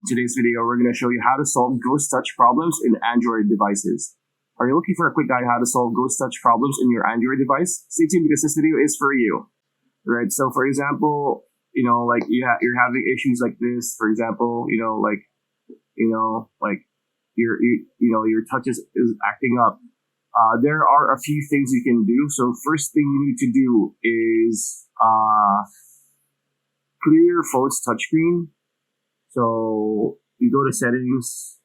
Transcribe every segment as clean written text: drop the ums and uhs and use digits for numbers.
Today's video, we're going to show you how to solve Ghost Touch problems in Android devices. Are you looking for a quick guide how to solve Ghost Touch problems in your Android device? Stay tuned because this video is for you. Right? So, for example, like you're having issues like this. For example, your touch is acting up. There are a few things you can do. So, first thing you need to do is clear your phone's touchscreen. So you go to settings,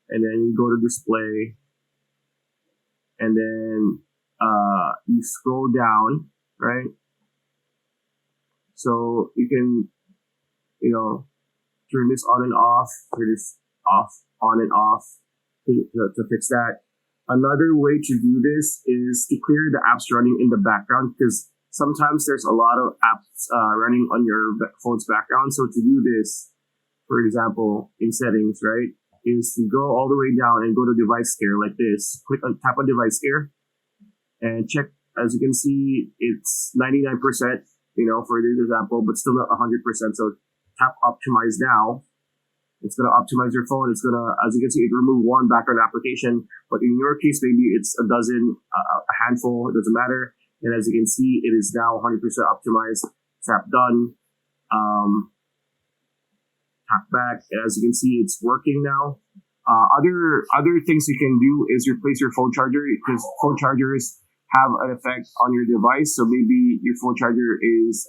and then you go to display, and then you scroll down, right? So you can, turn this on and off, turn this off, on and off to fix that. Another way to do this is to clear the apps running in the background, because sometimes there's a lot of apps running on your phone's background. So to do this, for example, in settings, right, is to go all the way down and go to device care like this. Tap on device care and check. As you can see, it's 99%, for this example, but still not 100%. So tap optimize now. It's going to optimize your phone. It's going to, as you can see, it remove one background application. But in your case, maybe it's a dozen, a handful. It doesn't matter. And as you can see, it is now 100% optimized. Tap done. Tap back. As you can see, it's working now. Other things you can do is replace your phone charger, because phone chargers have an effect on your device. So maybe your phone charger is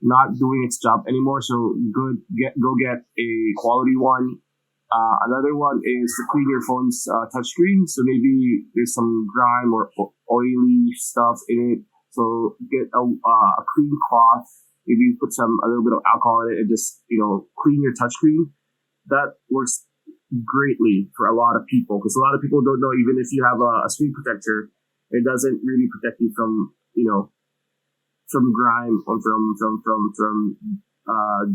not doing its job anymore. So go get a quality one. Another one is to clean your phone's touchscreen. So maybe there's some grime or oily stuff in it. So get a clean cloth. Maybe you put a little bit of alcohol in it and just, clean your touchscreen. That works greatly for a lot of people, because a lot of people don't know, even if you have a screen protector, it doesn't really protect you from, from grime or from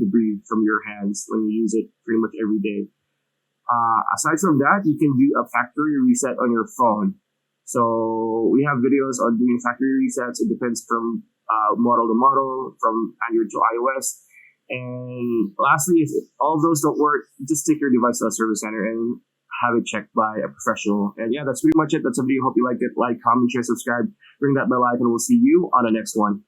debris from your hands when you use it pretty much every day. Aside from that, you can do a factory reset on your phone. So we have videos on doing factory resets. It depends from model to model, from Android to iOS. And lastly, if all those don't work, just take your device to a service center and have it checked by a professional. And yeah, that's pretty much it. That's a video. Hope you liked it. Like, comment, share, subscribe, ring that bell icon, and we'll see you on the next one.